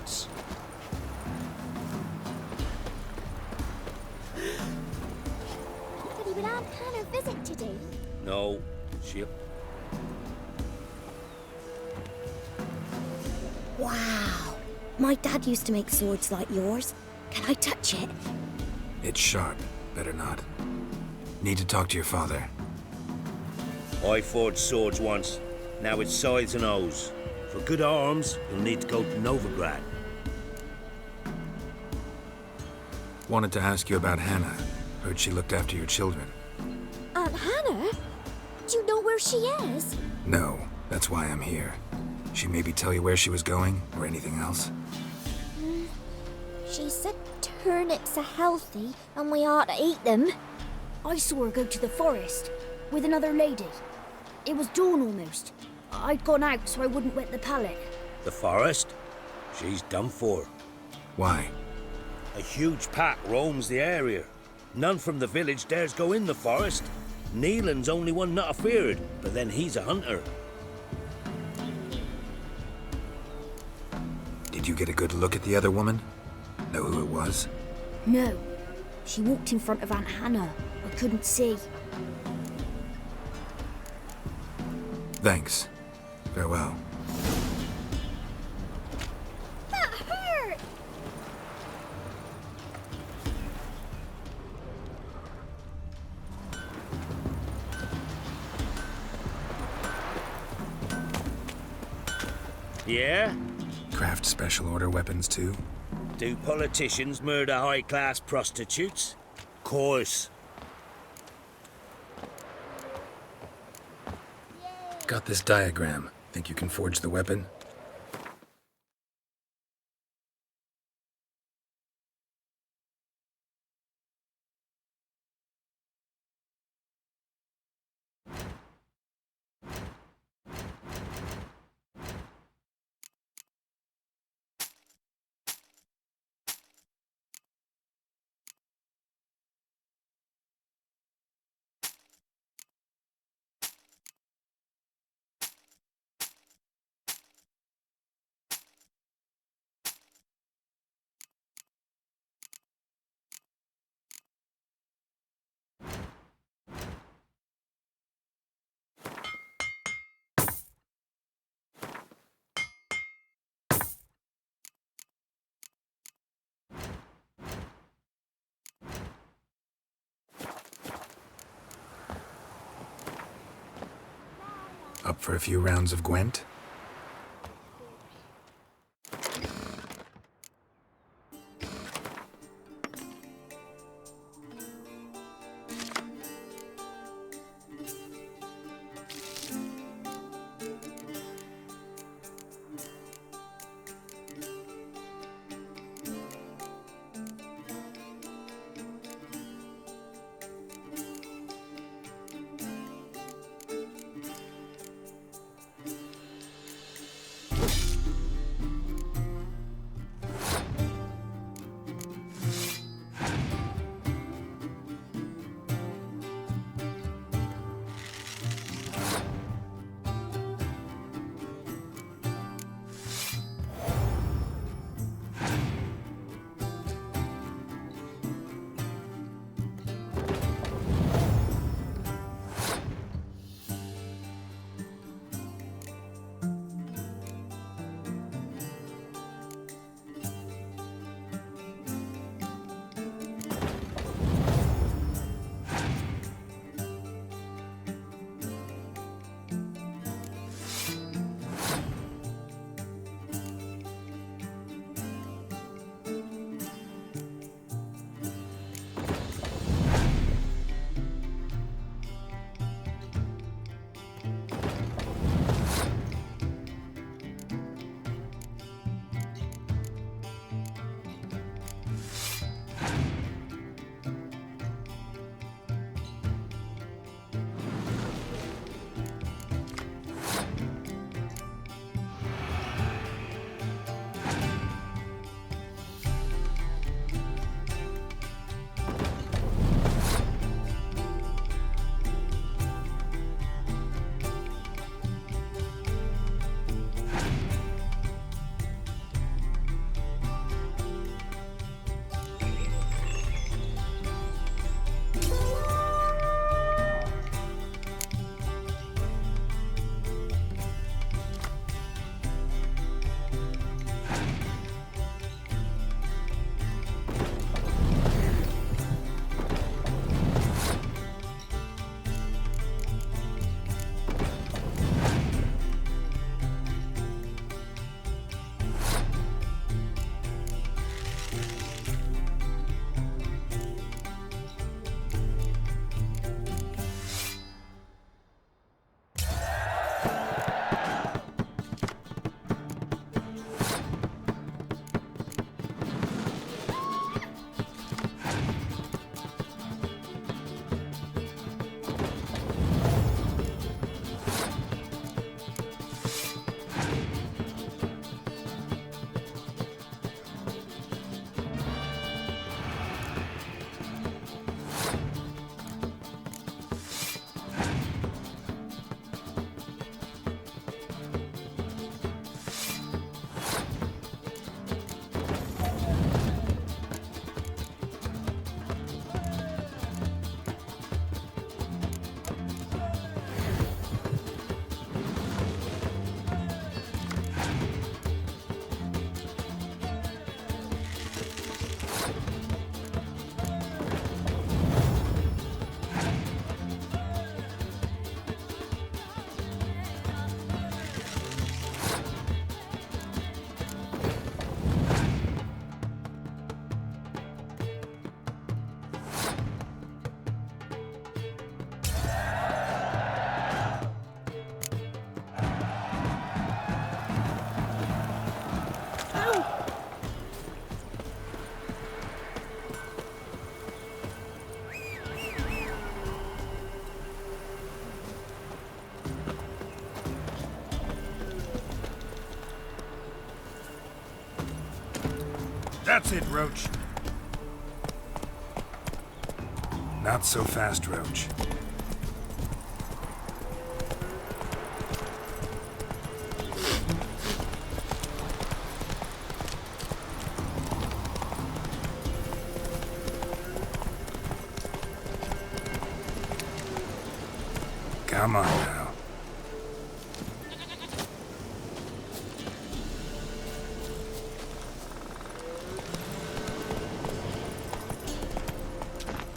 once. But he will have Hannah a visit to do. No, she... Wow. My dad used to make swords like yours. Can I touch it? It's sharp. Better not. Need to talk to your father. I forged swords once. Now it's scythes and hoes. For good arms, you'll need to go to Novigrad. Wanted to ask you about Hannah. Heard she looked after your children. Aunt Hannah? Do you know where she is? No, that's why I'm here. She maybe tell you where she was going, or anything else? She said turnips are healthy and we ought to eat them. I saw her go to the forest with another lady. It was dawn almost. I'd gone out so I wouldn't wet the pallet. The forest? She's done for. Why? A huge pack roams the area. None from the village dares go in the forest. Neelan's only one not afeared, but then he's a hunter. Did you get a good look at the other woman? Know who it was? No. She walked in front of Aunt Hannah. I couldn't see. Thanks. Farewell. That hurt! Yeah? Craft special order weapons too? Do politicians murder high-class prostitutes? Course. Got this diagram. Think you can forge the weapon? Up for a few rounds of Gwent? That's it, Roche. Not so fast, Roche. Come on now.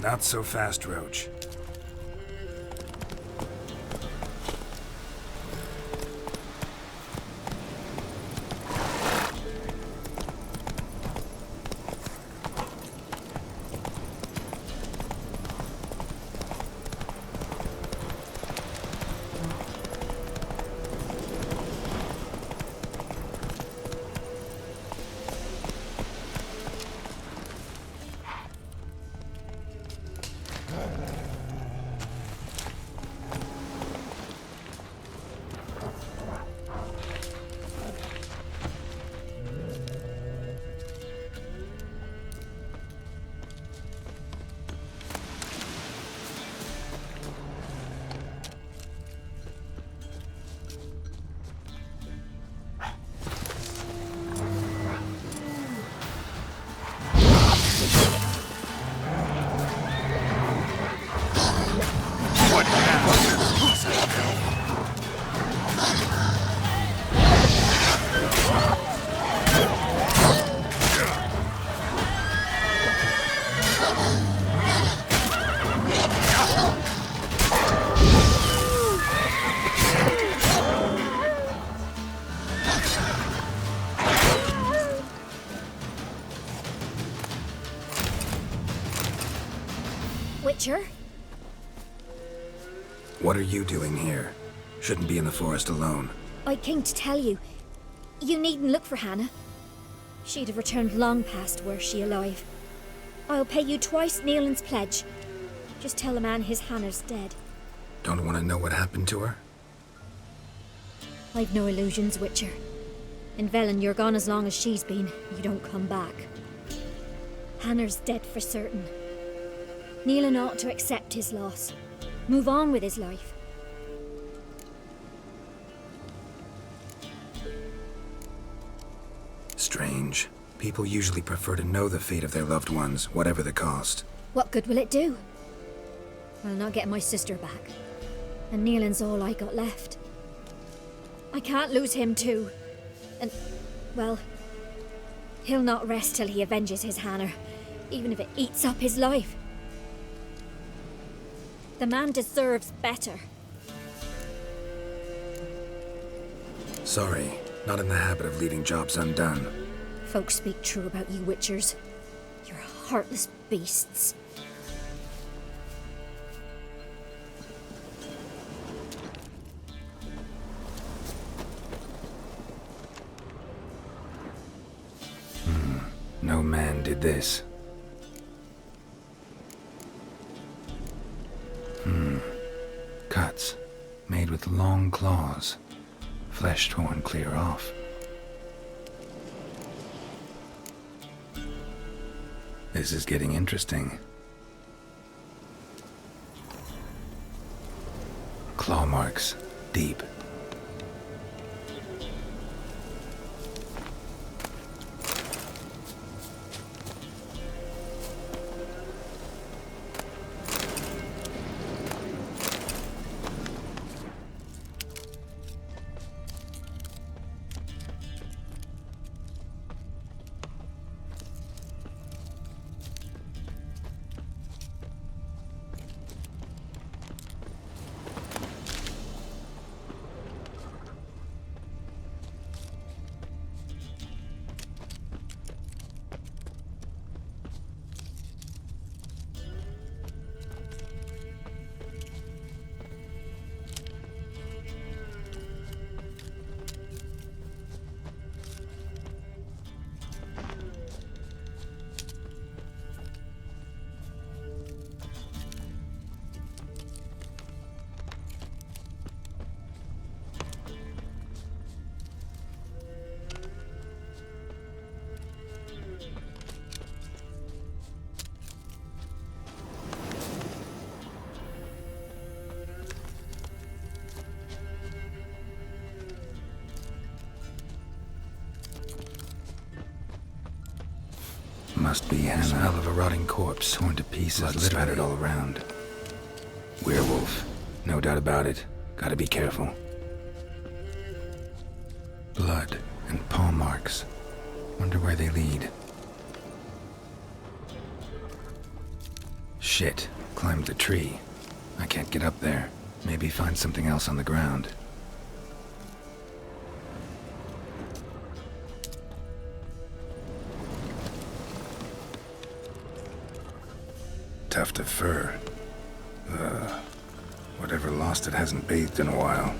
Not so fast, Roche. Witcher? What are you doing here? Shouldn't be in the forest alone. I came to tell you. You needn't look for Hannah. She'd have returned long past were she alive. I'll pay you twice Neelan's pledge. Just tell the man his Hannah's dead. Don't want to know what happened to her? I've no illusions, Witcher. In Velen, you're gone as long as she's been. You don't come back. Hannah's dead for certain. Neelan ought to accept his loss. Move on with his life. Strange. People usually prefer to know the fate of their loved ones, whatever the cost. What good will it do? I'll not get my sister back. And Neelan's all I got left. I can't lose him too. And, well, he'll not rest till he avenges his Hannah, even if it eats up his life. The man deserves better. Sorry, not in the habit of leaving jobs undone. Folks speak true about you Witchers. You're heartless beasts. No man did this. Cuts, made with long claws, flesh torn clear off. This is getting interesting. Claw marks, deep. must be Hannah. Smell of a rotting corpse, torn to pieces, blood spattered all around. Werewolf. No doubt about it. Gotta be careful. Blood and paw marks. Wonder where they lead. Shit. Climbed the tree. I can't get up there. Maybe find something else on the ground. Tuft of fur. Whatever lost it hasn't bathed in a while.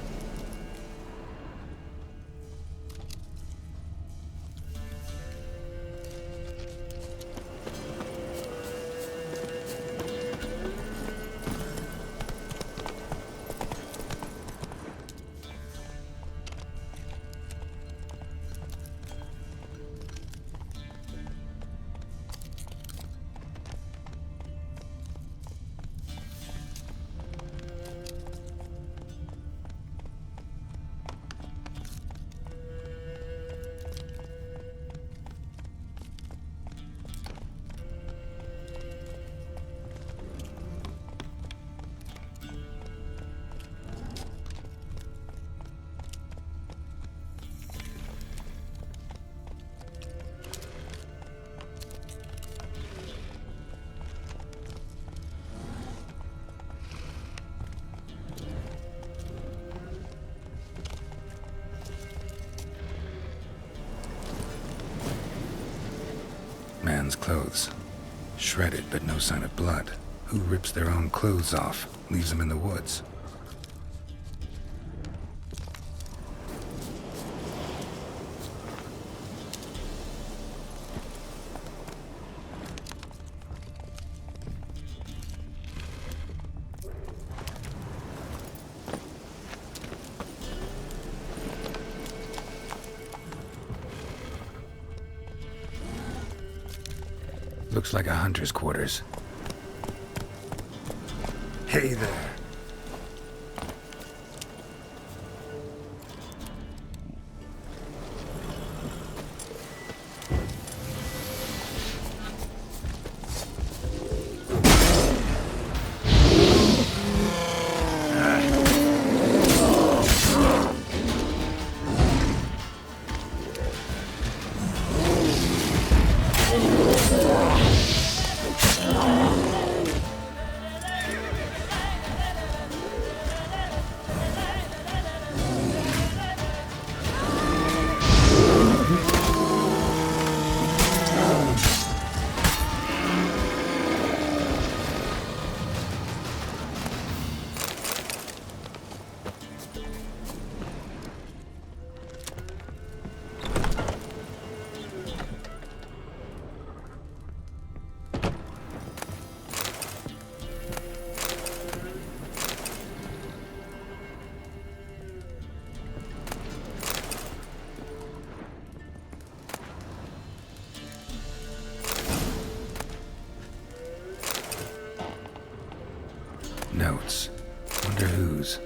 Man's clothes. Shredded, but no sign of blood. Who rips their own clothes off, leaves them in the woods? Looks like a hunter's quarters. Hey there. Notes. Wonder whose.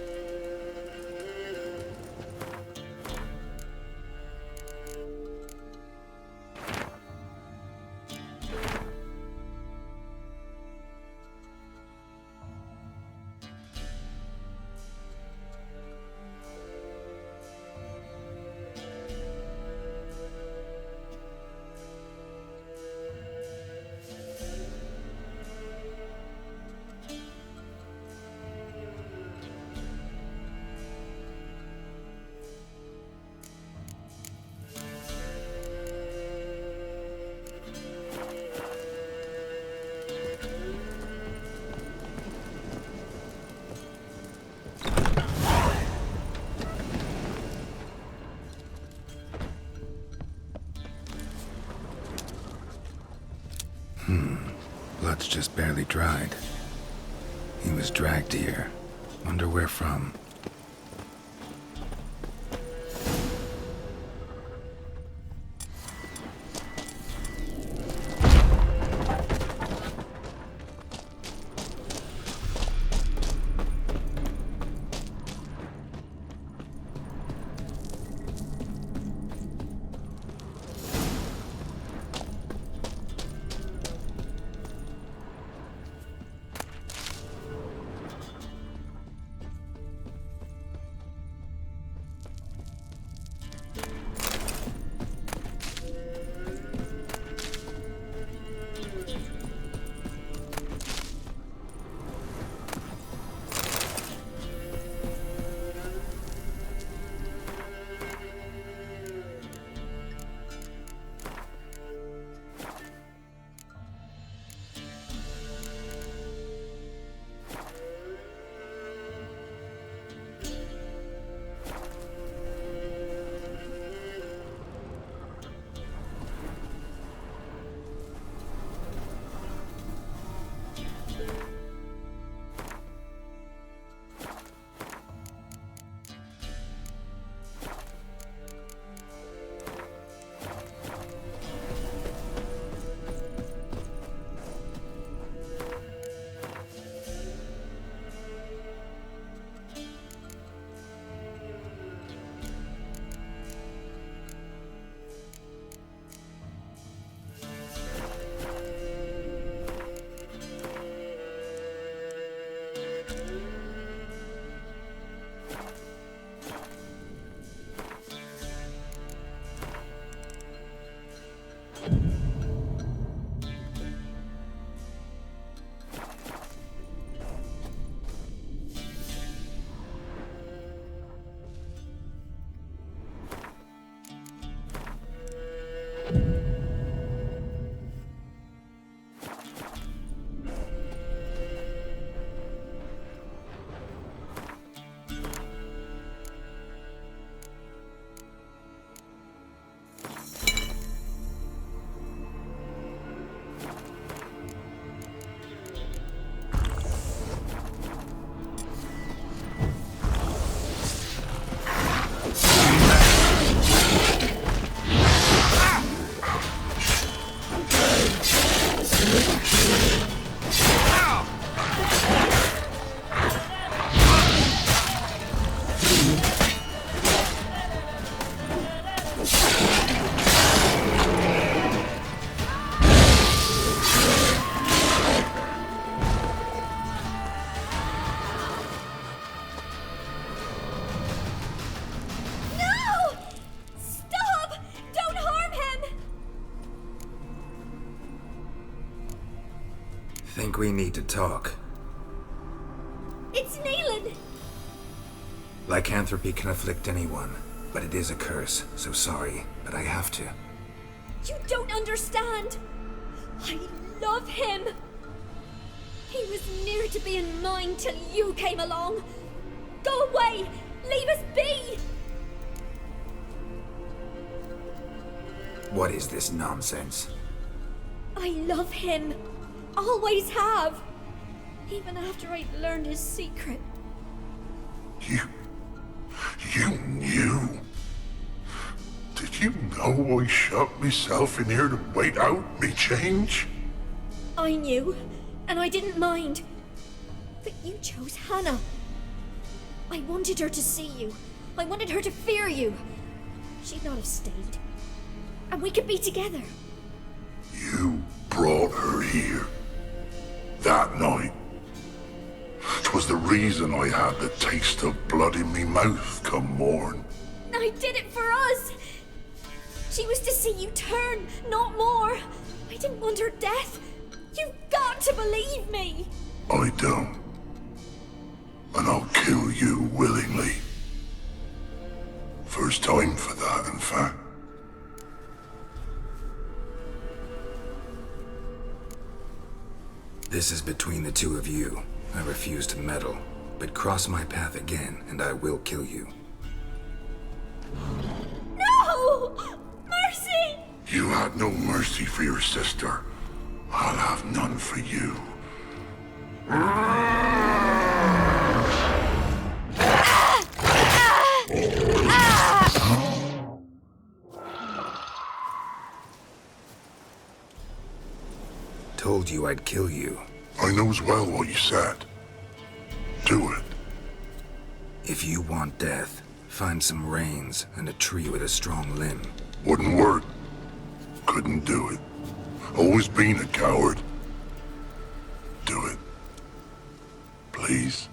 Blood's just barely dried. He was dragged here. Wonder where from. think we need to talk. It's Neelan! Lycanthropy can afflict anyone, but it is a curse, so sorry, but I have to. You don't understand! I love him! He was near to being mine till you came along! Go away! Leave us be! What is this nonsense? I love him! Always have! Even after I'd learned his secret. You knew? Did you know I shut myself in here to wait out me change? I knew, and I didn't mind. But you chose Hannah. I wanted her to see you. I wanted her to fear you. She'd not have stayed. And we could be together. You brought her here. That night. 'Twas the reason I had the taste of blood in me mouth come morn. I did it for us. She was to see you turn, not more. I didn't want her death. You've got to believe me. I don't. And I'll kill you willingly. First time for that, in fact. This is between the two of you. I refuse to meddle, but cross my path again, and I will kill you. No! Mercy! You had no mercy for your sister. I'll have none for you. Told you I'd kill you. I knows well what you said. Do it. If you want death, find some reins and a tree with a strong limb. Wouldn't work. Couldn't do it. Always been a coward. Do it. Please.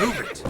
Move it!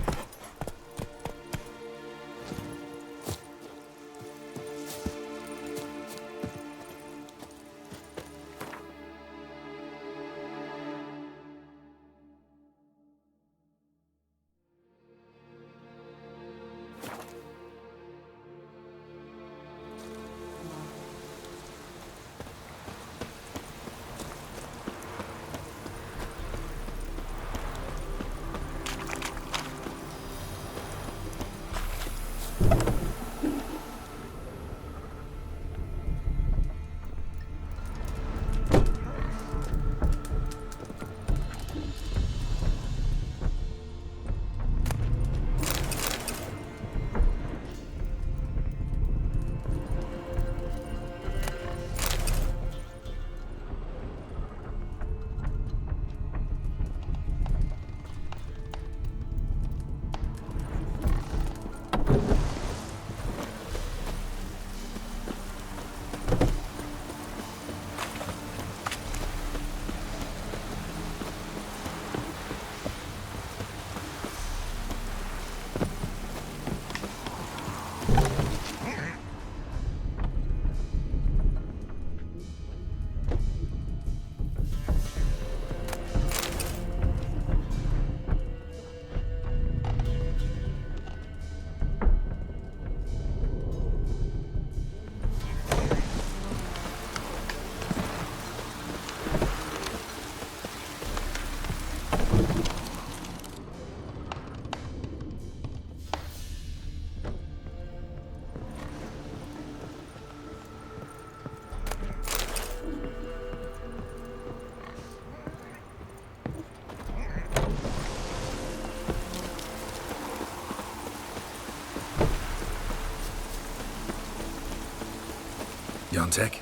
Yontek?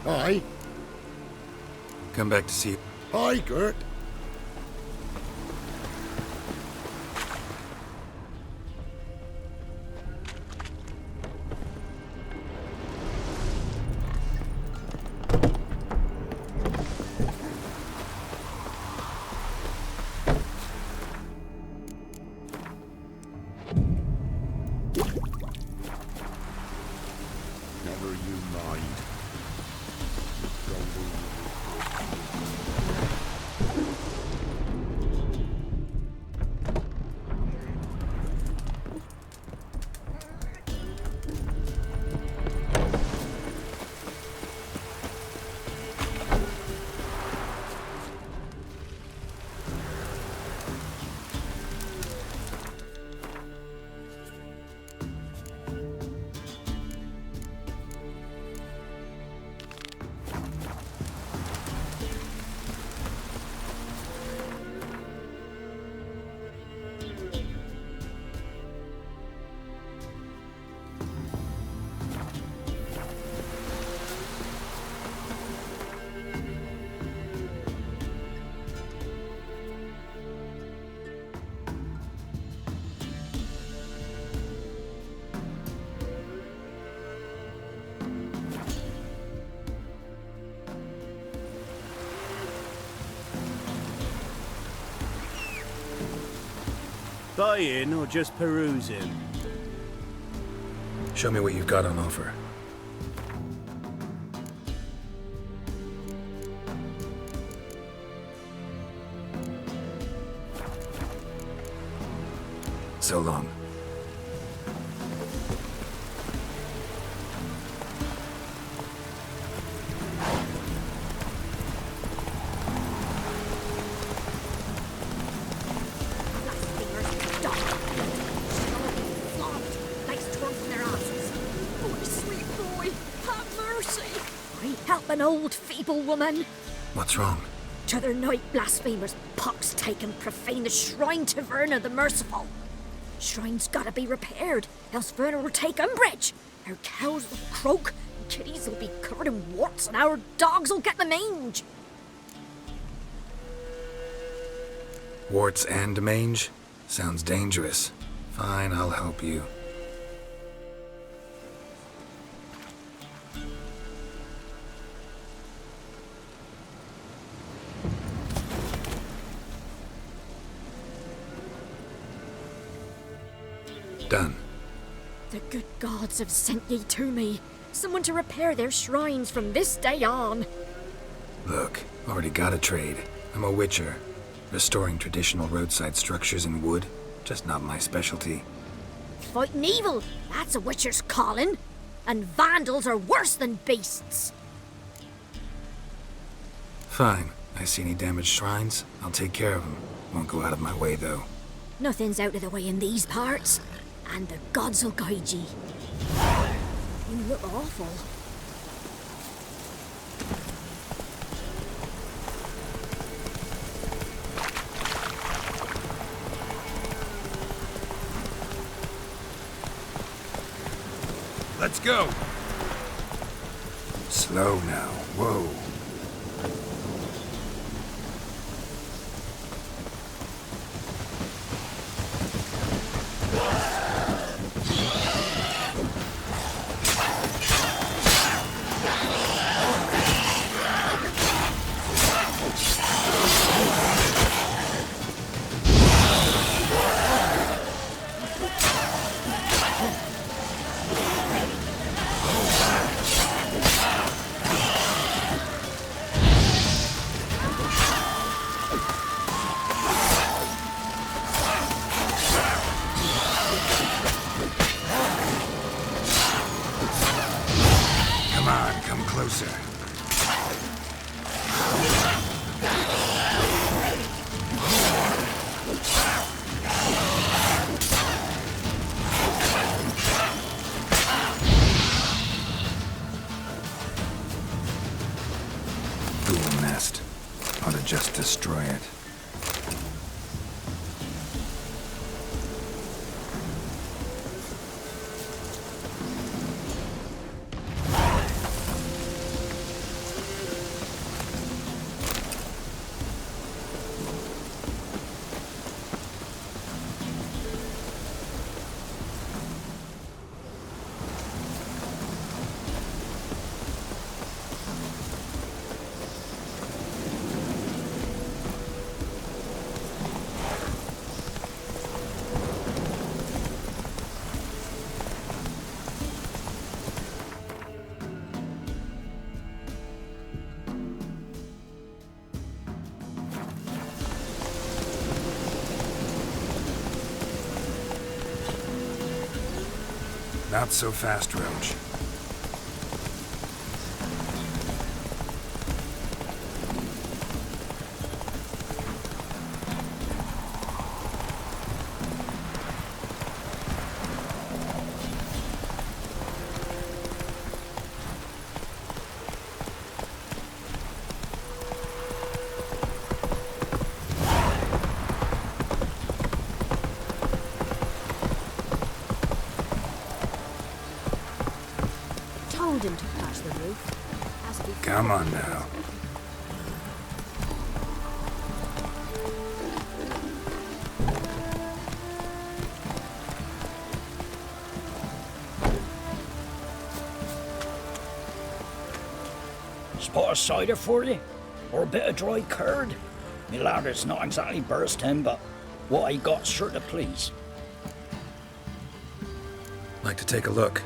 Aye. Come back to see... Aye, Gert. Never you mind. Buying or just perusing? Show me what you've got on offer. So long. An old feeble woman. What's wrong? T'other night blasphemers pox taken profane the shrine to Verna the Merciful. Shrine's gotta be repaired, else Verna will take umbrage. Our cows will croak, and kitties will be covered in warts, and our dogs will get the mange. Warts and mange? Sounds dangerous. Fine, I'll help you. done. The good gods have sent ye to me. Someone to repair their shrines from this day on. Look, already got a trade. I'm a witcher. Restoring traditional roadside structures in wood, just not my specialty. Fighting evil, that's a witcher's calling. And vandals are worse than beasts. Fine. I see any damaged shrines, I'll take care of them. Won't go out of my way, though. Nothing's out of the way in these parts. And the gods will guide ye. You look awful. Let's go! Slow now. Whoa. Just destroy it. Not so fast, Roche. Him to patch the roof. Come on now. Spot a cider for you? Or a bit of dry curd? Me ladder's not exactly bursting, but what I got's sure to please. Like to take a look.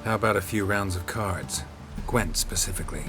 How about a few rounds of cards? Gwent specifically.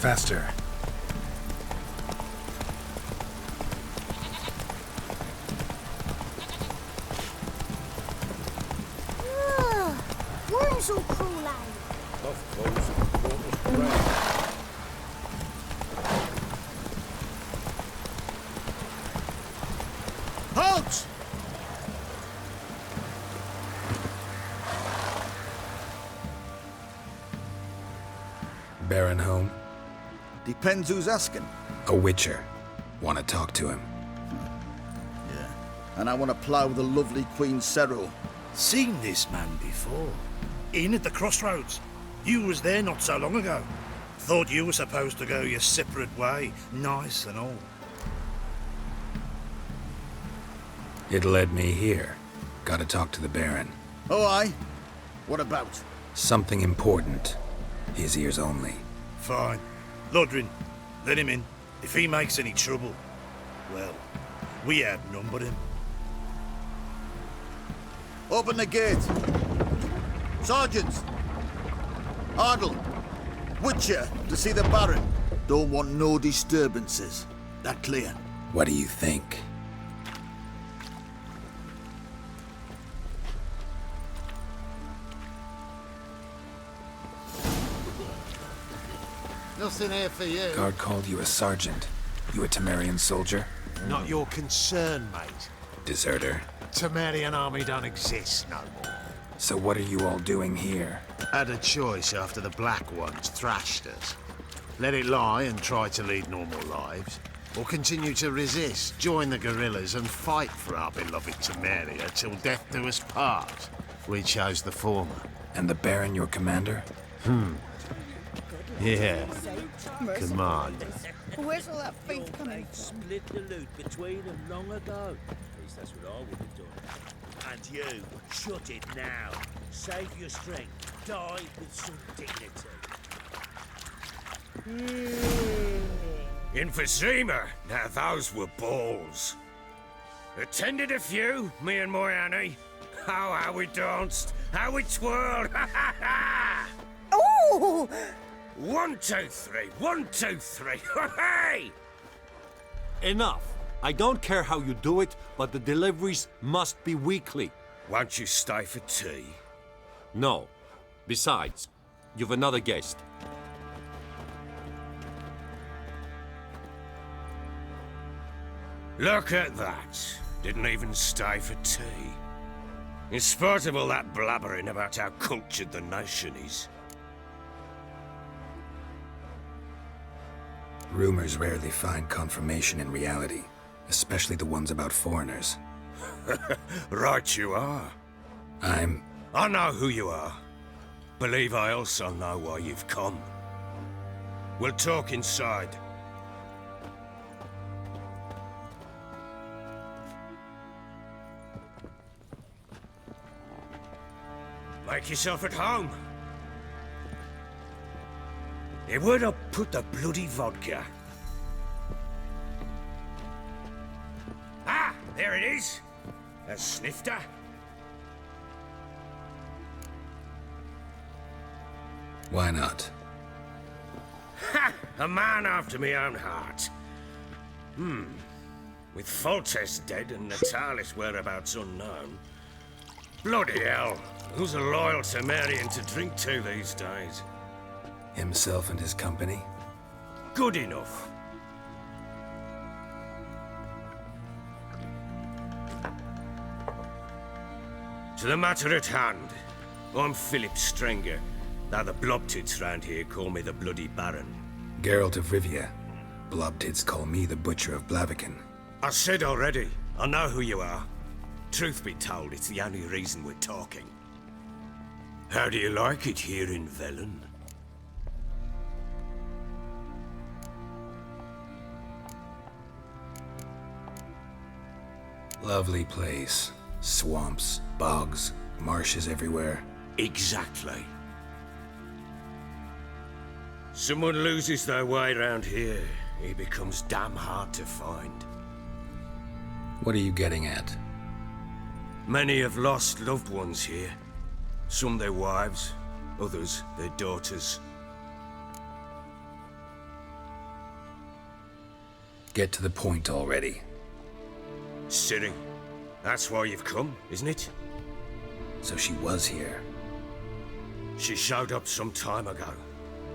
Faster. Worms will crawl out. Off close and quarters ground. Halt! Baron home? Depends who's asking. A witcher. Want to talk to him. Yeah. And I want to plough the lovely Queen Cyril. Seen this man before. In at the crossroads. You was there not so long ago. Thought you were supposed to go your separate way, nice and all. It led me here. Gotta talk to the Baron. Oh, aye? What about? Something important. His ears only. Fine. Lodrin, let him in. If he makes any trouble, well, we outnumber him. Open the gate. Sergeants! Ardle! Witcher, to see the Baron. Don't want no disturbances. That clear? What do you think? Nothing here for you. Guard called you a sergeant. You a Temerian soldier? Not your concern, mate. Deserter. Temerian army don't exist no more. So what are you all doing here? Had a choice after the Black Ones thrashed us. Let it lie and try to lead normal lives, or continue to resist, join the guerrillas and fight for our beloved Temeria till death do us part. We chose the former. And the Baron your commander? Yeah. Commander. Where's all that faith coming They'd split the loot between them long ago. At least that's what I would have done. And you, shut it now. Save your strength. Die with some dignity. Emphysema. Now those were balls. Attended a few, me and my Annie. Oh, how we danced, how we twirled. Oh! 1, 2, 3. 1, 2, 3. Hey! Enough. I don't care how you do it, but the deliveries must be weekly. Won't you stay for tea? No. Besides, you've another guest. Look at that. Didn't even stay for tea. In spite of all that blabbering about how cultured the nation is. Rumors rarely find confirmation in reality, especially the ones about foreigners. Right you are. I know who you are. Believe I also know why you've come. We'll talk inside. Make yourself at home. Where'd I put the bloody vodka? Ah, there it is. A snifter. Why not? Ha! A man after my own heart. With Foltest dead and Natalis whereabouts unknown. Bloody hell. Who's a loyal Temerian to drink to these days? Himself and his company? Good enough. To the matter at hand. I'm Philip Strenger, though the Blobtids round here call me the Bloody Baron. Geralt of Rivia. Blobtids call me the Butcher of Blaviken. I said already, I know who you are. Truth be told, it's the only reason we're talking. How do you like it here in Velen? Lovely place. Swamps, bogs, marshes everywhere. Exactly. Someone loses their way around here, he becomes damn hard to find. What are you getting at? Many have lost loved ones here. Some their wives, others their daughters. Get to the point already. Ciri, that's why you've come, isn't it? So she was here. She showed up some time ago.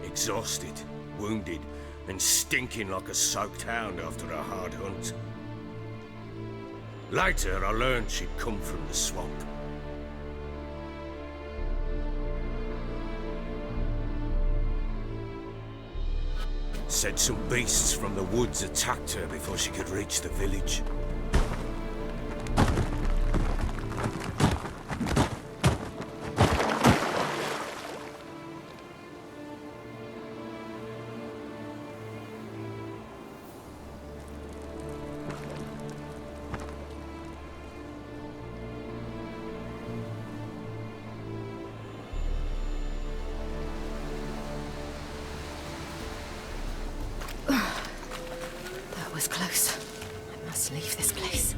Exhausted, wounded, and stinking like a soaked hound after a hard hunt. Later, I learned she'd come from the swamp. Said some beasts from the woods attacked her before she could reach the village. That was close. I must leave this place.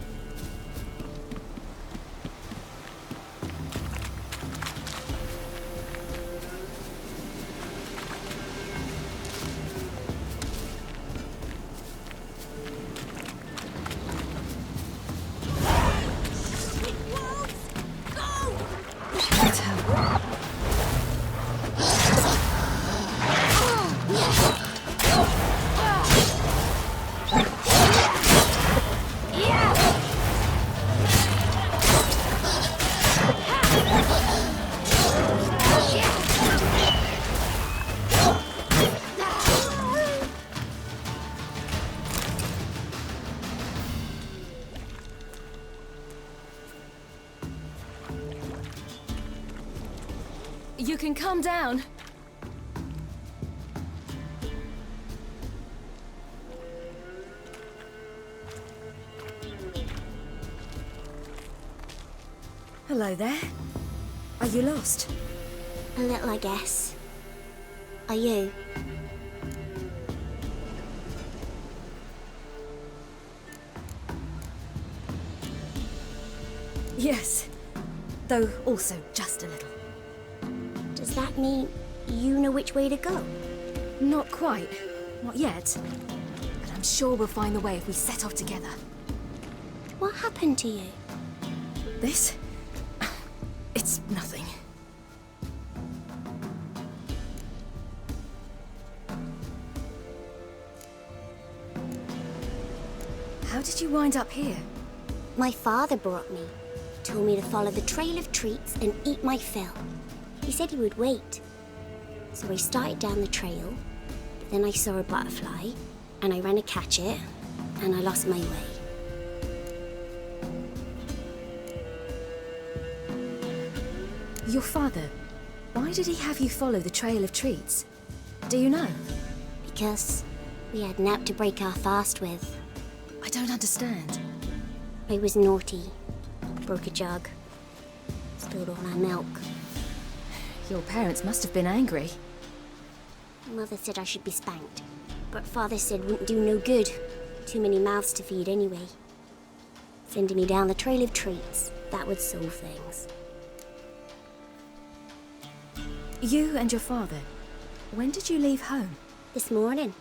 You can calm down. Hello there. Are you lost? A little, I guess. Are you? Yes. Though also just a little. Does that mean you know which way to go? Not quite. Not yet. But I'm sure we'll find the way if we set off together. What happened to you? This? It's nothing. How did you wind up here? My father brought me. Told me to follow the trail of treats and eat my fill. He said he would wait. So I started down the trail, but then I saw a butterfly, and I ran to catch it, and I lost my way. Your father, why did he have you follow the trail of treats? Do you know? Because we had naught to break our fast with. I don't understand. I was naughty. Broke a jug. Spilled all our milk. Your parents must have been angry. Mother said I should be spanked, but Father said wouldn't do no good. Too many mouths to feed anyway. Sending me down the trail of treats, that would solve things. You and your father, when did you leave home? This morning.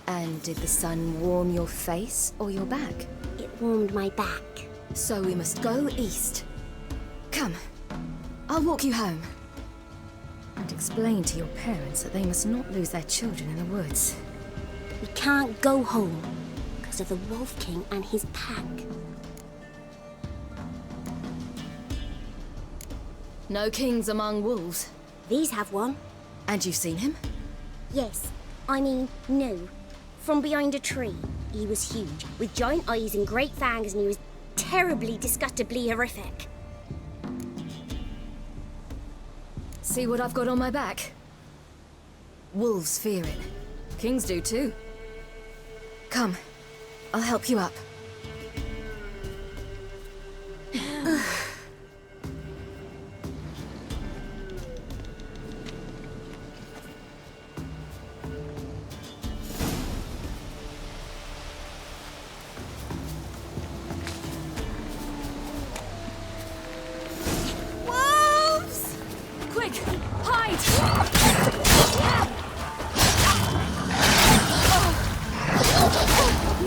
And did the sun warm your face or your back? It warmed my back. So we must go east. Come, I'll walk you home. And explain to your parents that they must not lose their children in the woods. We can't go home because of the Wolf King and his pack. No kings among wolves. These have one. And you've seen him? Yes. I mean, no. From behind a tree. He was huge, with giant eyes and great fangs, and he was terribly, disgustingly horrific. See what I've got on my back? Wolves fear it. Kings do too. Come, I'll help you up.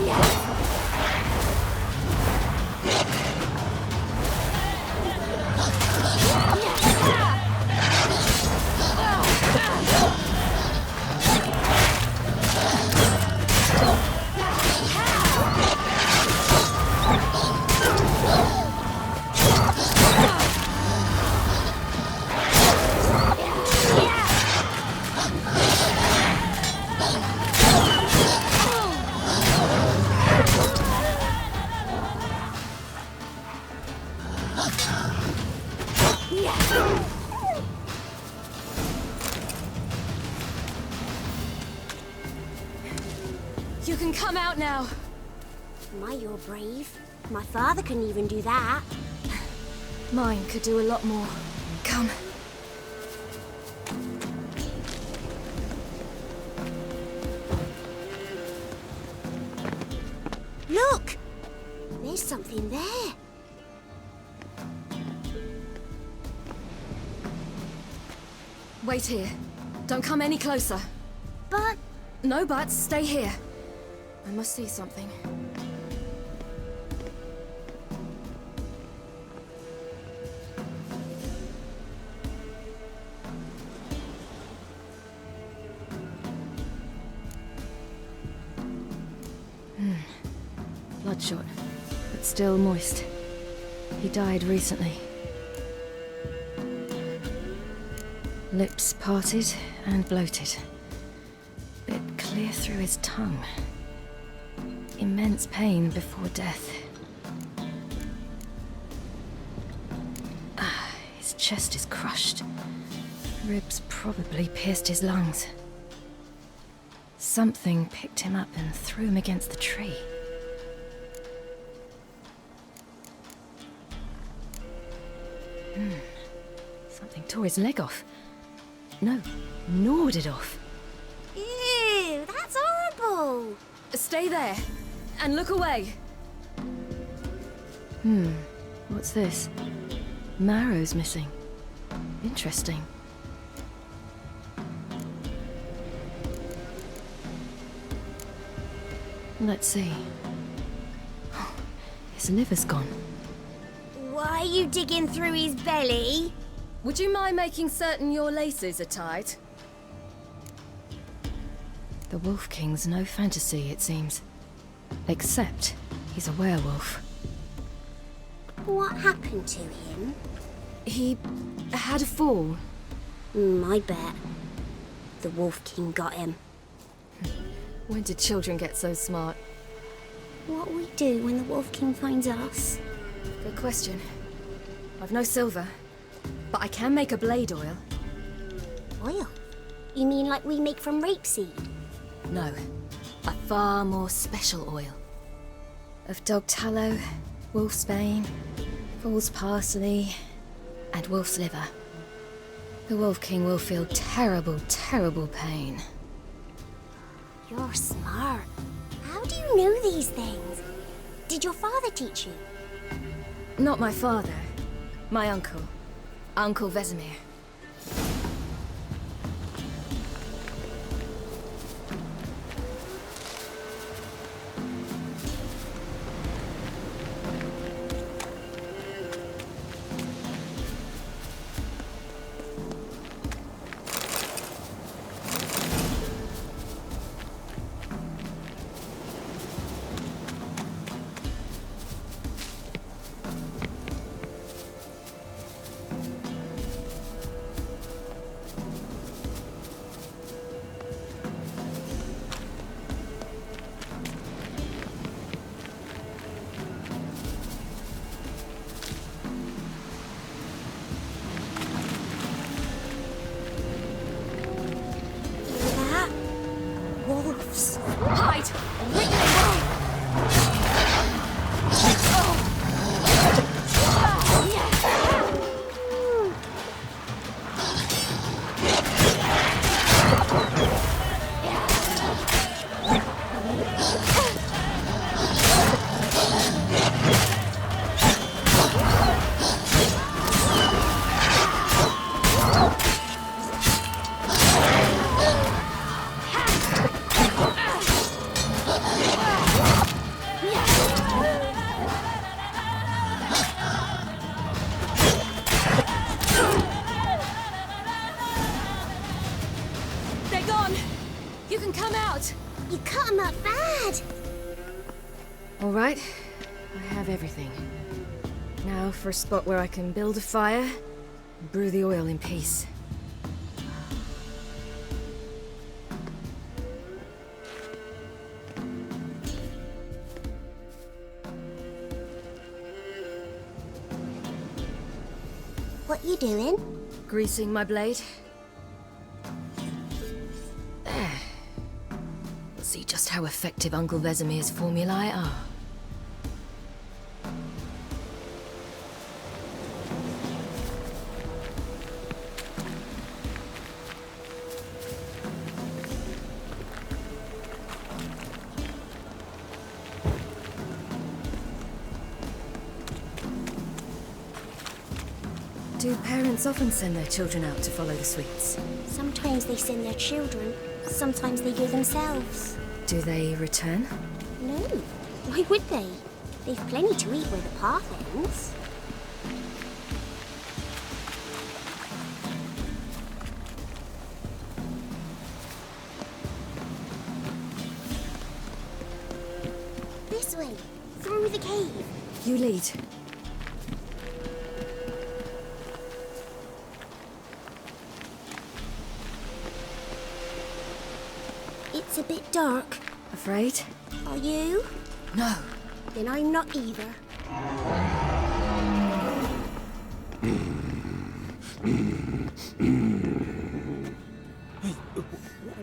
Yeah. You can come out now. My, you're brave. My father couldn't even do that. Mine could do a lot more. Come. Look! There's something there. Wait here. Don't come any closer. But... No buts. Stay here. I must see something. Bloodshot, but still moist. He died recently. Lips parted and bloated. Bit clear through his tongue. Immense pain before death. His chest is crushed. Ribs probably pierced his lungs. Something picked him up and threw him against the tree. Something tore his leg off. No, gnawed it off. Ew, that's horrible. Stay there, and look away. What's this? Marrow's missing. Interesting. Let's see. His liver's gone. Why are you digging through his belly? Would you mind making certain your laces are tied? The Wolf King's no fantasy, it seems. Except he's a werewolf. What happened to him? He had a fall. I bet. The Wolf King got him. When did children get so smart? What'll we do when the Wolf King finds us? Good question. I've no silver, but I can make a blade oil. Oil? You mean like we make from rapeseed? No, a far more special oil. Of dog tallow, wolf's bane, fool's parsley, and wolf's liver. The Wolf King will feel terrible, terrible pain. You're smart. How do you know these things? Did your father teach you? Not my father. My uncle. Uncle Vesemir. Hide! They're gone! You can come out! You cut them up bad! All right, I have everything. Now for a spot where I can build a fire and brew the oil in peace. What you doing? Greasing my blade. There. We'll see just how effective Uncle Vesemir's formulae are. Do parents often send their children out to follow the sweets? Sometimes they send their children, sometimes they go themselves. Do they return? No. Why would they? They've plenty to eat where the path ends. This way, through the cave. You lead. It's a bit dark. Afraid? Are you? No. Then I'm not either.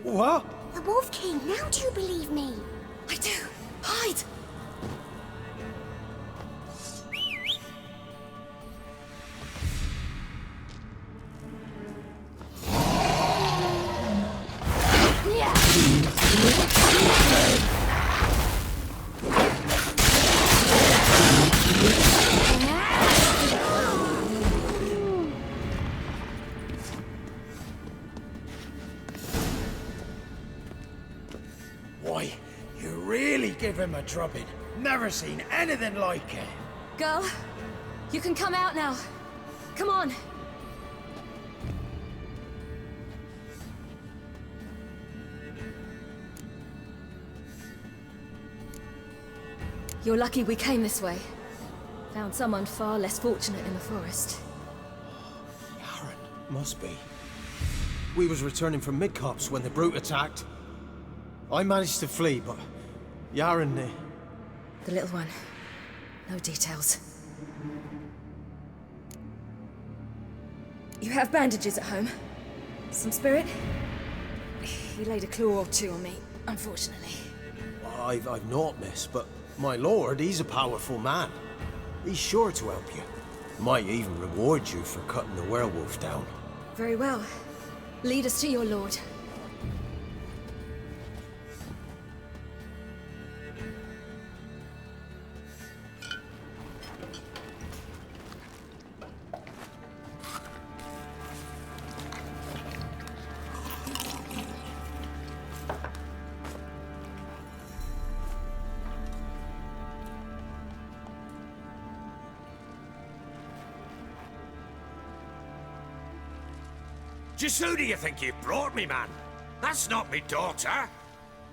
What? The Wolf King, now do you believe me? I do. Hide! Why, you really give him a drubbing. Never seen anything like it. Girl, you can come out now. Come on. You're lucky we came this way. Found someone far less fortunate in the forest. Aryan, must be. We was returning from Midcops when the brute attacked. I managed to flee, but Yaren, The little one. No details. You have bandages at home? Some spirit? He laid a claw or two on me, unfortunately. I've not, miss, but my lord, he's a powerful man. He's sure to help you. Might even reward you for cutting the werewolf down. Very well. Lead us to your lord. Just who do you think you've brought me, man? That's not me daughter.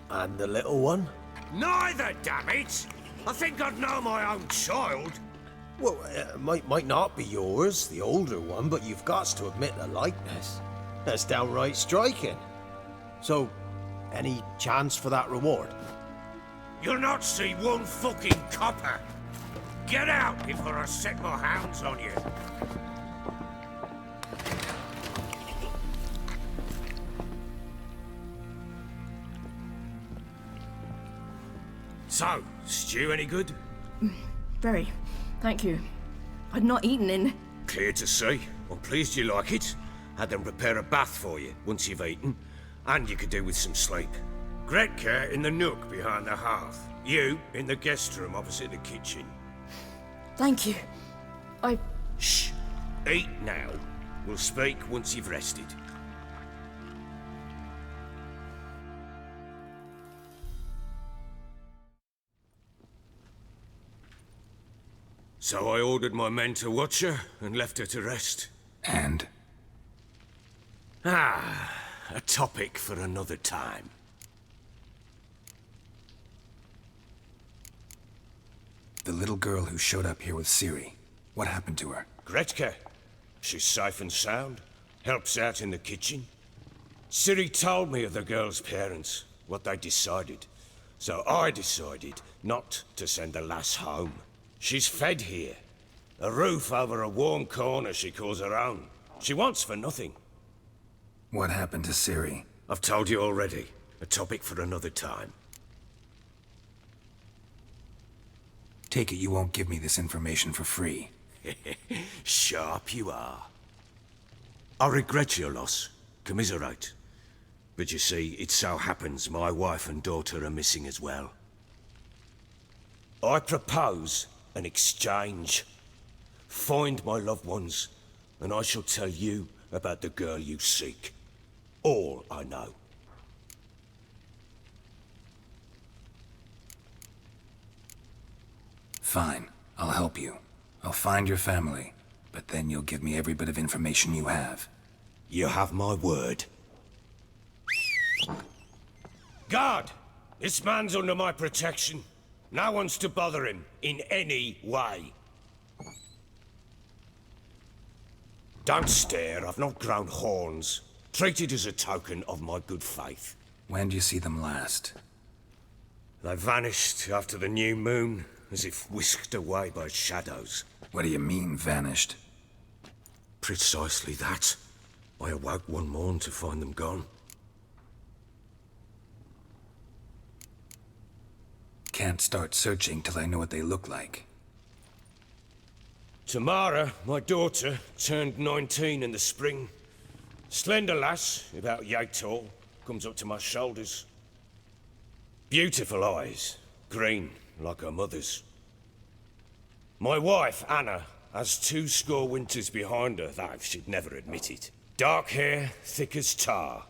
And the little one? Neither, damn it! I think I'd know my own child. Well, might not be yours, the older one, but you've got to admit the likeness. That's downright striking. So, any chance for that reward? You'll not see one fucking copper. Get out before I set my hounds on you. So, stew any good? Very. Thank you. I'd not eaten in... Clear to see. I'm pleased you like it. Had them prepare a bath for you once you've eaten. And you could do with some sleep. Gretka in the nook behind the hearth. You in the guest room opposite the kitchen. Thank you. Shh. Eat now. We'll speak once you've rested. So I ordered my men to watch her and left her to rest. And? A topic for another time. The little girl who showed up here with Ciri. What happened to her? Gretka. She's safe and sound. Helps out in the kitchen. Ciri told me of the girl's parents, what they decided. So I decided not to send the lass home. She's fed here. A roof over a warm corner she calls her own. She wants for nothing. What happened to Ciri? I've told you already. A topic for another time. Take it you won't give me this information for free. Sharp you are. I regret your loss. Commiserate. But you see, it so happens my wife and daughter are missing as well. I propose an exchange. Find my loved ones, and I shall tell you about the girl you seek. All I know. Fine. I'll help you. I'll find your family, but then you'll give me every bit of information you have. You have my word. Guard! This man's under my protection. No one's to bother him in any way. Don't stare, I've not grown horns. Treat it as a token of my good faith. When do you see them last? They vanished after the new moon, as if whisked away by shadows. What do you mean, vanished? Precisely that. I awoke one morn to find them gone. Can't start searching till I know what they look like. Tamara, my daughter, turned 19 in the spring. Slender lass, about yay tall, comes up to my shoulders. Beautiful eyes, green, like her mother's. My wife, Anna, has 20 winters behind her, though she'd never admit it. Dark hair, thick as tar,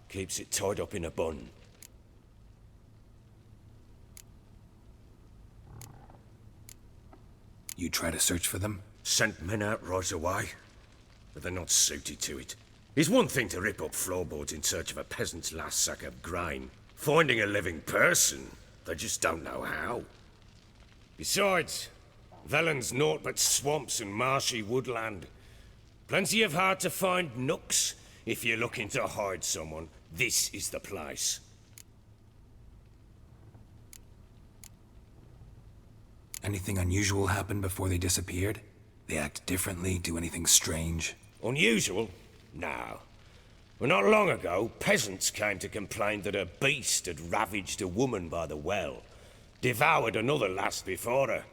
keeps it tied up in a bun. You try to search for them? Sent men out right away, but they're not suited to it. It's one thing to rip up floorboards in search of a peasant's last sack of grain. Finding a living person, they just don't know how. Besides, Velen's naught but swamps and marshy woodland. Plenty of hard-to-find nooks. If you're looking to hide someone, this is the place. Anything unusual happen before they disappeared? They act differently, do anything strange? Unusual? No. Well, not long ago, peasants came to complain that a beast had ravaged a woman by the well. Devoured another lass before her.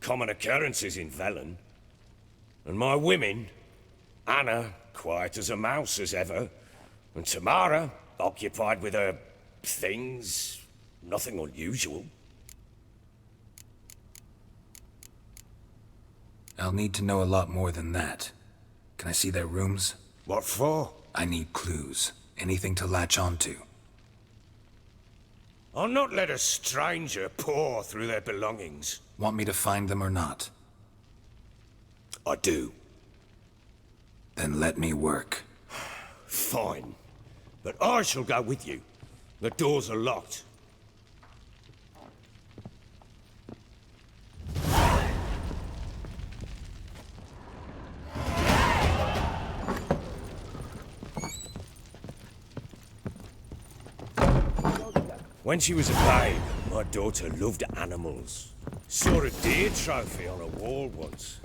Common occurrences in Velen. And my women, Anna, quiet as a mouse as ever, and Tamara, occupied with her things, nothing unusual. I'll need to know a lot more than that. Can I see their rooms? What for? I need clues. Anything to latch onto. I'll not let a stranger pore through their belongings. Want me to find them or not? I do. Then let me work. Fine. But I shall go with you. The doors are locked. When she was a babe, my daughter loved animals. Saw a deer trophy on a wall once.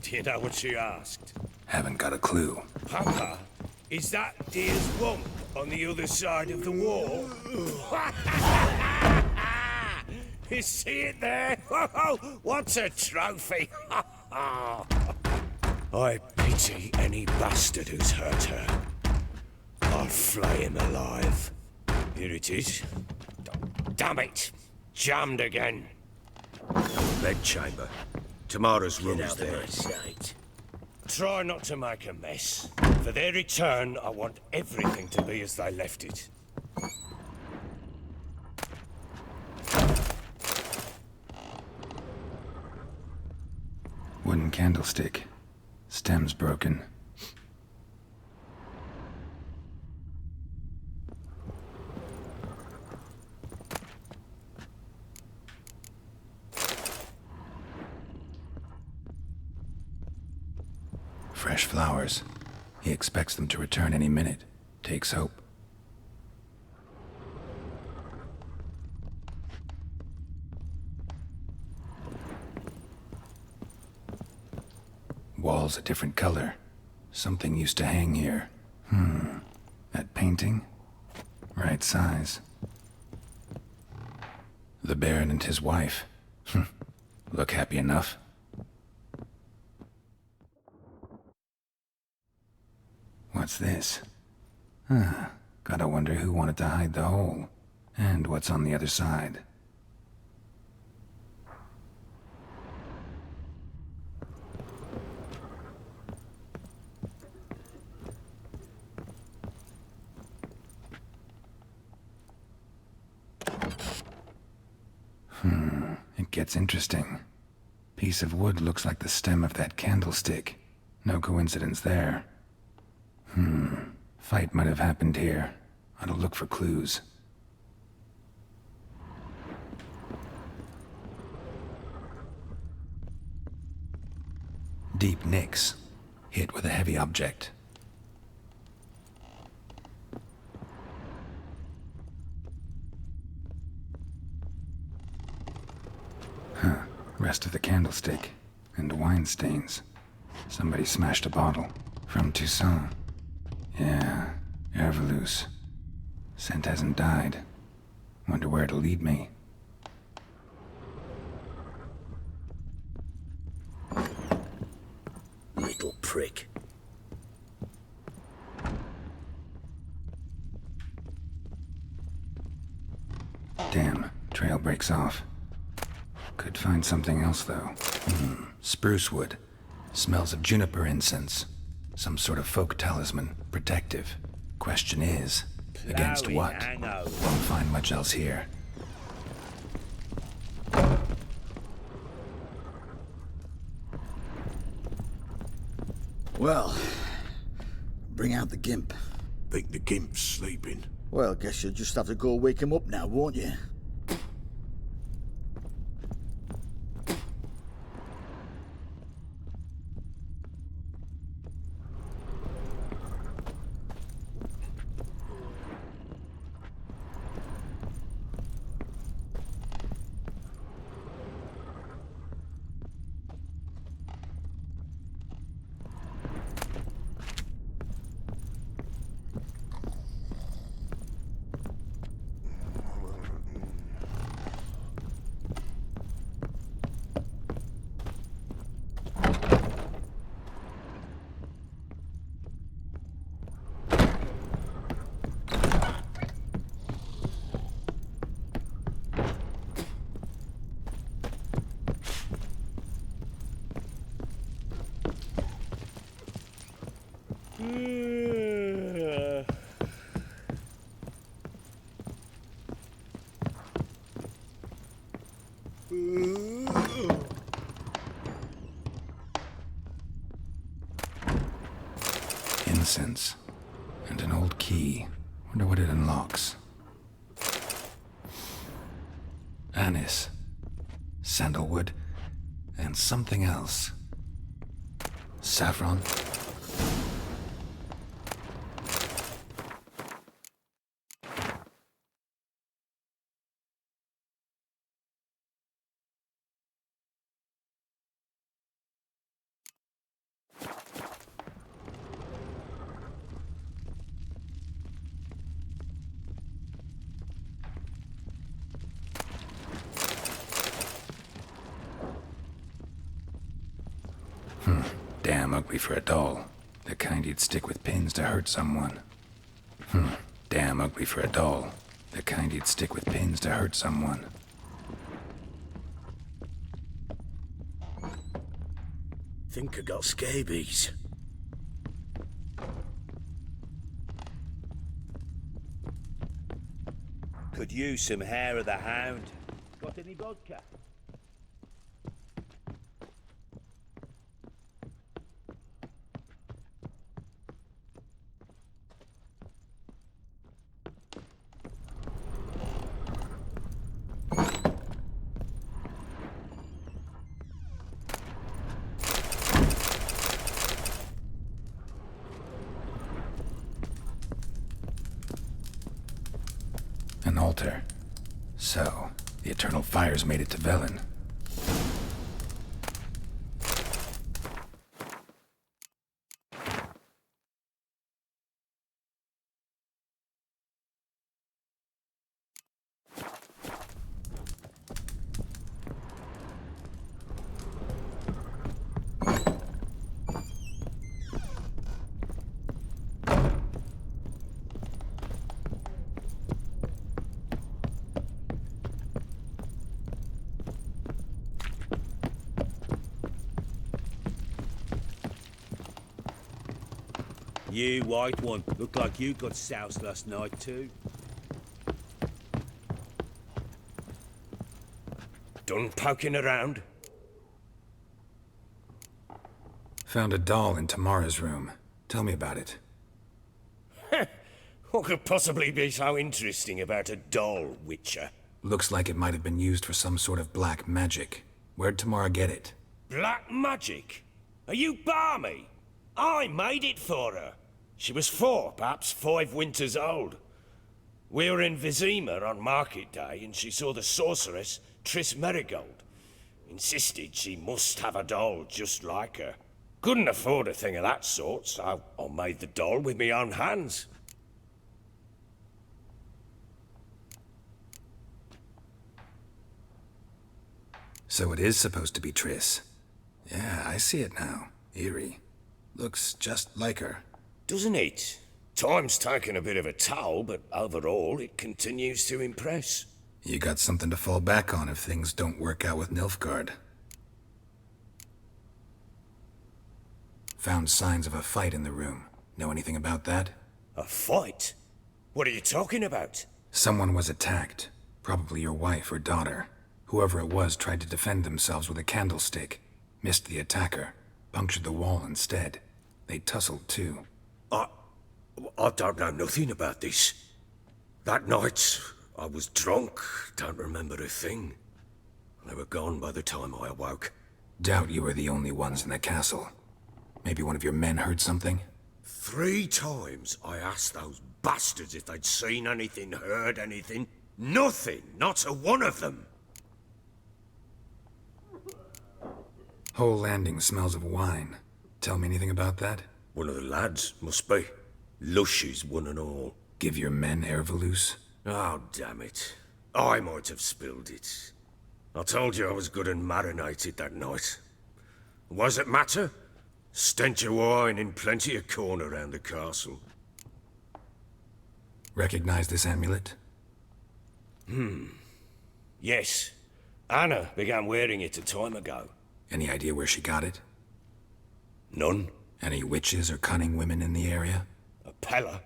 Do you know what she asked? Haven't got a clue. Papa, is that deer's wump on the other side of the wall? You see it there? What's a trophy? I pity any bastard who's hurt her. I'll flay him alive. Here it is. Damn it! Jammed again. Bedchamber. Tamara's room is there. Try not to make a mess. For their return, I want everything to be as they left it. Wooden candlestick. Stem's broken. Fresh flowers. He expects them to return any minute. Takes hope. wall's a different color. Something used to hang here. That painting? Right size. The Baron and his wife. Look happy enough. What's this? Gotta wonder who wanted to hide the hole. And what's on the other side. It gets interesting. Piece of wood looks like the stem of that candlestick. No coincidence there. Fight might have happened here. Ought to look for clues. Deep nicks. Hit with a heavy object. Rest of the candlestick. And wine stains. Somebody smashed a bottle. From Toussaint. Yeah, Herveloos. Scent hasn't died. Wonder where it'll lead me. Little prick. Damn, trail breaks off. Could find something else, though. Spruce wood. Smells of juniper incense. Some sort of folk talisman. Protective. Question is, against what? Won't find much else here. Well, bring out the gimp. Think the gimp's sleeping? Well, guess you'll just have to go wake him up now, won't you? Incense. And an old key. Wonder what it unlocks. Anais. Sandalwood. And something else. Saffron. Damn ugly for a doll. The kind you'd stick with pins to hurt someone. Damn ugly for a doll. The kind you'd stick with pins to hurt someone. Think I got scabies. Could use some hair of the hound. Got any vodka? An altar. So, the eternal fires made it to Velen. You white one. Looked like you got soused last night too. Done poking around? Found a doll in Tamara's room. Tell me about it. What could possibly be so interesting about a doll, Witcher? Looks like it might have been used for some sort of black magic. Where'd Tamara get it? Black magic? Are you balmy? I made it for her. She was 4, perhaps 5 winters old. We were in Vizima on market day, and she saw the sorceress, Triss Merigold. Insisted she must have a doll just like her. Couldn't afford a thing of that sort, so I made the doll with my own hands. So it is supposed to be Triss. Yeah, I see it now. Eerie. Looks just like her. Doesn't it? Time's taken a bit of a toll, but overall it continues to impress. You got something to fall back on if things don't work out with Nilfgaard. Found signs of a fight in the room. Know anything about that? A fight? What are you talking about? Someone was attacked. Probably your wife or daughter. Whoever it was tried to defend themselves with a candlestick. Missed the attacker. Punctured the wall instead. They tussled too. I don't know nothing about this. That night, I was drunk, don't remember a thing. They were gone by the time I awoke. Doubt you were the only ones in the castle. Maybe one of your men heard something? 3 times I asked those bastards if they'd seen anything, heard anything. Nothing, not a one of them. Whole landing smells of wine. Tell me anything about that? One of the lads, must be. Lushes, one and all. Give your men Ervelus? Oh, damn it. I might have spilled it. I told you I was good and marinated that night. What does it matter? Stench of wine in plenty of corn around the castle. Recognize this amulet? Yes. Anna began wearing it a time ago. Any idea where she got it? None. Any witches or cunning women in the area? A Pella.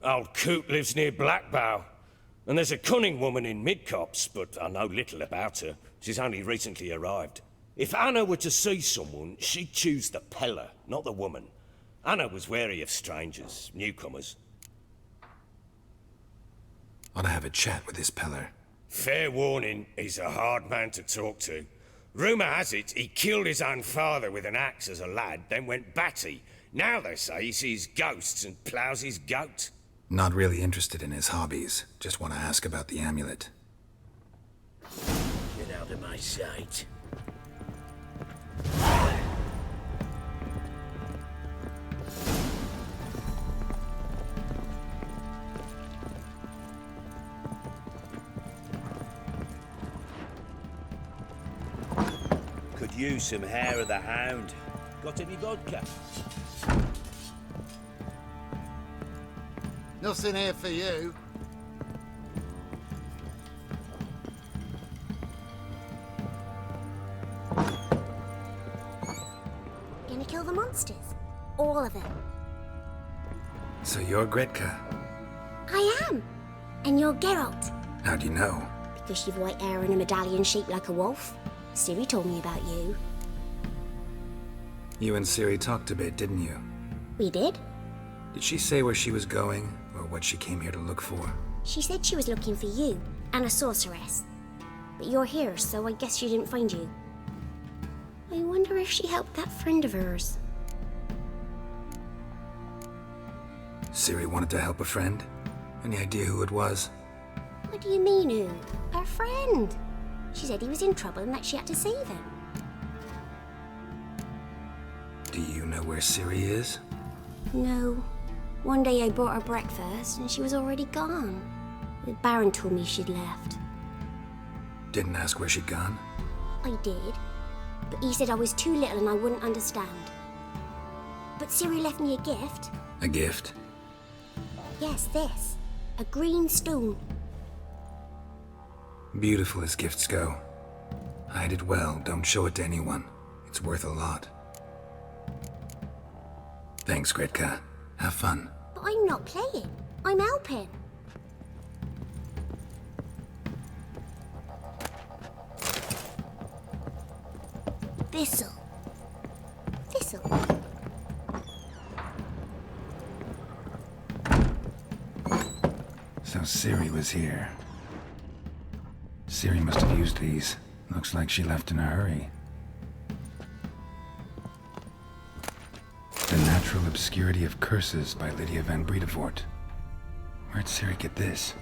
Old Coot lives near Blackbow. And there's a cunning woman in Midcopse, but I know little about her. She's only recently arrived. If Anna were to see someone, she'd choose the Pella, not the woman. Anna was wary of strangers, newcomers. Ought to have a chat with this Peller. Fair warning, he's a hard man to talk to. Rumour has it he killed his own father with an axe as a lad, then went batty. Now they say he sees ghosts and ploughs his goat. Not really interested in his hobbies. Just want to ask about the amulet. Get out of my sight. Could use some hair of the hound. Got any vodka? Nothing here for you. Gonna kill the monsters? All of them. So you're Gretka? I am. And you're Geralt. How'd you know? Because you've white hair and a medallion shaped like a wolf. Ciri told me about you. You and Ciri talked a bit, didn't you? We did? Did she say where she was going, or what she came here to look for? She said she was looking for you, and a sorceress. But you're here, so I guess she didn't find you. I wonder if she helped that friend of hers. Ciri wanted to help a friend? Any idea who it was? What do you mean, who? Her friend. She said he was in trouble and that she had to save him. Do you know where Ciri is? No. One day I brought her breakfast and she was already gone. The Baron told me she'd left. Didn't ask where she'd gone? I did. But he said I was too little and I wouldn't understand. But Ciri left me a gift. A gift? Yes, this. A green stone. Beautiful as gifts go. Hide it well, don't show it to anyone. It's worth a lot. Thanks, Gretka. Have fun. But I'm not playing. I'm helping. Thistle. So Ciri was here. Ciri must have used these. Looks like she left in a hurry. The Natural Obscurity of Curses by Lydia van Bredevoort. Where'd Ciri get this?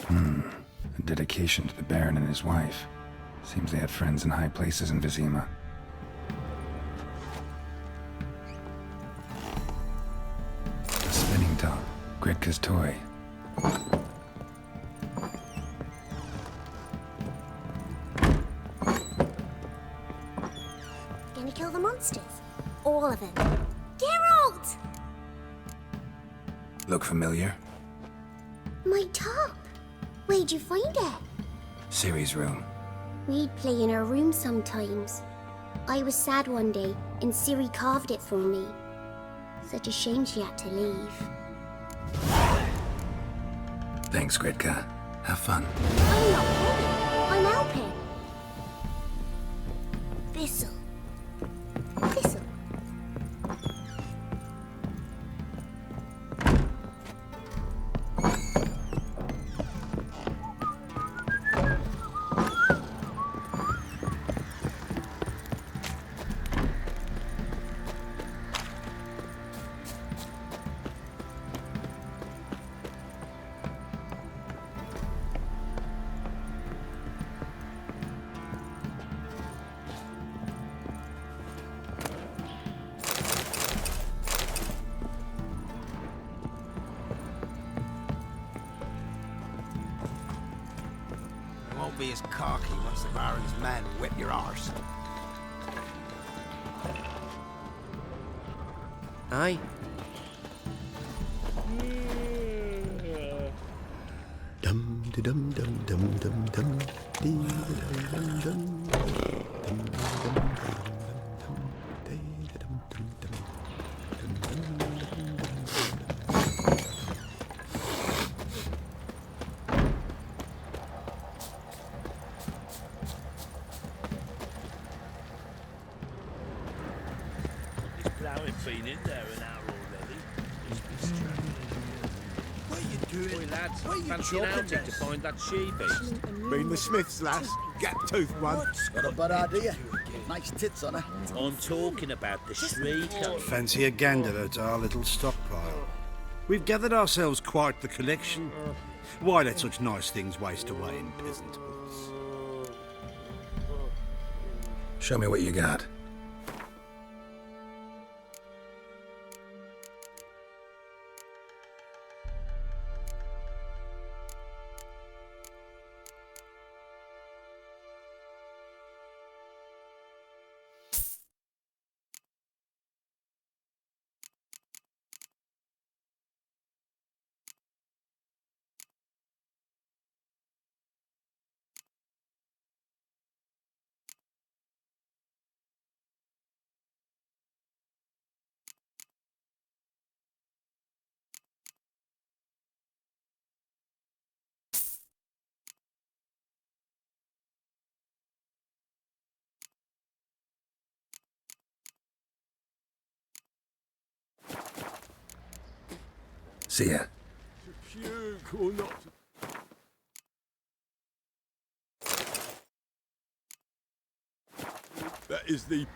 A dedication to the Baron and his wife. Seems they had friends in high places in Vizima. A spinning top. Gretka's toy. Gonna kill the monsters? All of them. Geralt! Look familiar? My top. Where'd you find it? Ciri's room. We'd play in her room sometimes. I was sad one day, and Ciri carved it for me. Such a shame she had to leave. Thanks, Gretka. Have fun. I'm not playing. I'm helping. Thistle. Be as cocky once the Baron's men whip your arse. Aye. Dum dum dum dum dum dum dum dum dum been in there an hour already. What are you doing? Boy, lads, fancy an outing to find that she-beast. Been the Smiths, lass. Gap-toothed one. Got a bad idea. Nice tits on her. I'm talking about the Shrieker. Fancy a gander at our little stockpile. We've gathered ourselves quite the collection. Why let such nice things waste away in peasant hoods? Show me what you got. See ya. Puke or not. That is the